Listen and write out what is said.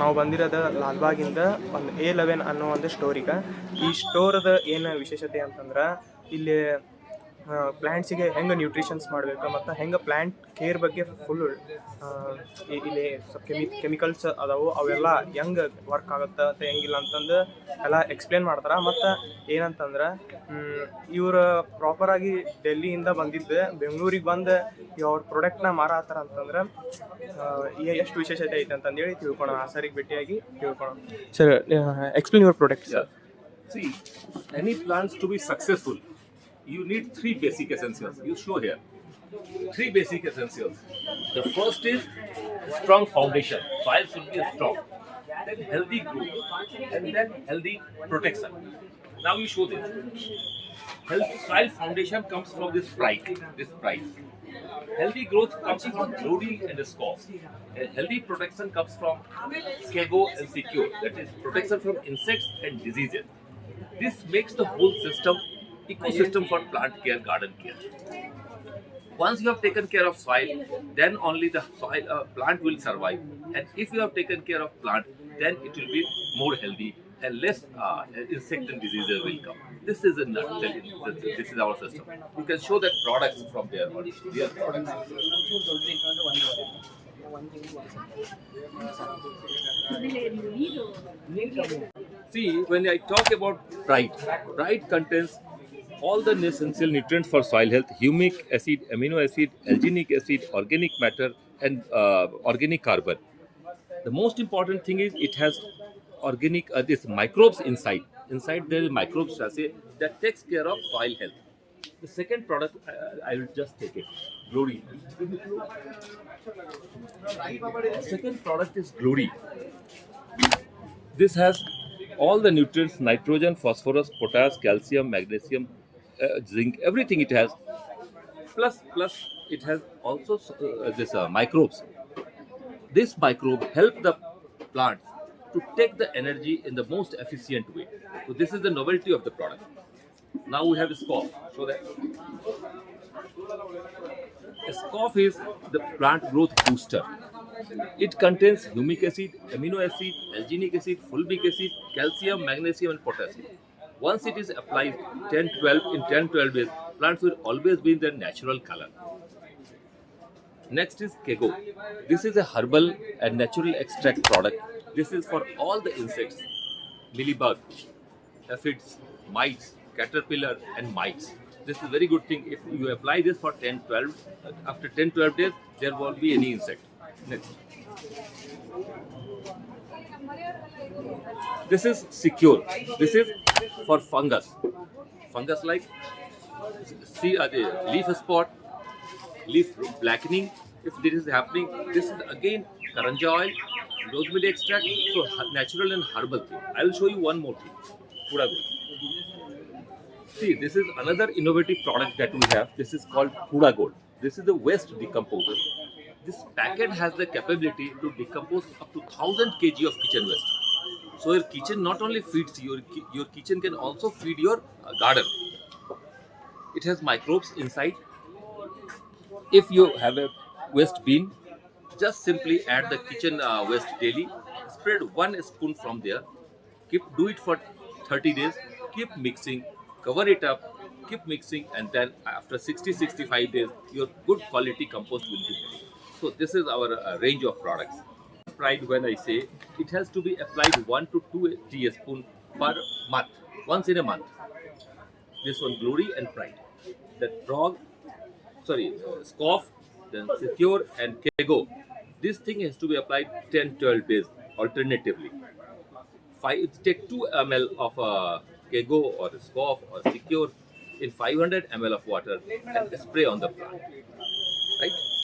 ನಾವು ಬಂದಿರೋದು ಲಾಲ್ಬಾಗಿಂದ ಒಂದು A11 ಅನ್ನೋ ಒಂದು ಸ್ಟೋರಿಗೆ. ಈ ಸ್ಟೋರದ ಏನು ವಿಶೇಷತೆ ಅಂತಂದ್ರೆ ಇಲ್ಲಿ ಪ್ಲ್ಯಾಂಟ್ಸಿಗೆ ಹೆಂಗೆ ನ್ಯೂಟ್ರಿಷನ್ಸ್ ಮಾಡಬೇಕು ಮತ್ತು ಹೆಂಗೆ ಪ್ಲ್ಯಾಂಟ್ ಕೇರ್ ಬಗ್ಗೆ ಫುಲ್ಲು ಇಲ್ಲಿ ಕೆಮಿಕಲ್ಸ್ ಅದಾವು ಅವೆಲ್ಲ ಹೆಂಗೆ ವರ್ಕ್ ಆಗುತ್ತೆ ಅಂತ ಹೆಂಗಿಲ್ಲ ಅಂತಂದು ಎಲ್ಲ ಎಕ್ಸ್ಪ್ಲೇನ್ ಮಾಡ್ತಾರೆ. ಮತ್ತು ಏನಂತಂದ್ರೆ ಇವರು ಪ್ರಾಪರಾಗಿ ಡೆಲ್ಲಿಯಿಂದ ಬಂದಿದ್ದು ಬೆಂಗಳೂರಿಗೆ ಬಂದು ಅವ್ರ ಪ್ರಾಡಕ್ಟ್ನ ಮಾರಾತಾರ ಅಂತಂದ್ರೆ ಎಷ್ಟು ವಿಶೇಷತೆ ಐತೆ ಅಂತಂದೇಳಿ ತಿಳ್ಕೊಳೋಣ. ಆ ಸರಿಗೆ ಭೇಟಿಯಾಗಿ ತಿಳ್ಕೊಳೋಣ. Sir, explain your product. Yeah. See, any plants to be successful, you need three basic essentials. You show here. Three basic essentials. The first is strong foundation. Soil should be strong. Then healthy growth. And then healthy protection. Now you show this. Healthy soil foundation comes from this pride. Healthy growth comes from glory and scoff. And healthy protection comes from Kego and secure. That is protection from insects and diseases. This makes the whole ecosystem for plant care, garden care. Once you have taken care of soil, then only the plant will survive. And if you have taken care of plant, then it will be more healthy and less insect and diseases will come. This is a nutshell. This is our system. You can show that products from there. Real products. See, when I talk about pride contains all the essential nutrients for soil health: humic acid, amino acid, alginic acid, organic matter, and organic carbon. The most important thing is it has organic this microbes inside. Inside there is microbes that takes care of soil health. The second product, I will just take it. Glory. The second product is Glory. This has all the nutrients: nitrogen, phosphorus, potash, calcium, magnesium, zinc, everything it has. Plus it has also this microbes. This microbe help the plants to take the energy in the most efficient way. So this is the novelty of the product. Now we have a scoff. Show that. A scoff is the plant growth booster. It contains humic acid, amino acid, alginic acid, fulvic acid, calcium, magnesium, and potassium. Once it is applied 10-12 days, plants will always be in their natural color. Next is Kego. This is a herbal and natural extract product. This is for all the insects: mealybug, aphids, mites, caterpillar, and mites. This is a very good thing. If you apply this for 10-12, after 10-12 days, there won't be any insect. Next. This is secure. This is for fungus. Fungus like see the leaf spot, leaf blackening. If this is happening, this is again karanja oil, rosemary extract. So natural and herbal thing. I will show you one more thing. Puda Gold. See, this is another innovative product that we have. This is called Puda Gold. This is the waste decomposer. This packet has the capability to decompose up to 1000 kg of kitchen waste. So your kitchen not only feeds your kitchen can also feed your garden. It has microbes inside. If you have a waste bin, just simply add the kitchen waste daily. Spread 1 spoon from there. Do it for 30 days. Keep mixing. Cover it up. Keep mixing, and then after 60-65 days, your good quality compost will be ready. So this is our range of products. Pride, when I say, it has to be applied 1 to 2 teaspoon per month, once in a month. This one Glory and Pride. The Scoff, then Secure and Kego. This thing has to be applied 10-12 days alternatively. Take 2 ml of Kego or Scoff or Secure in 500 ml of water and spray on the plant. Right?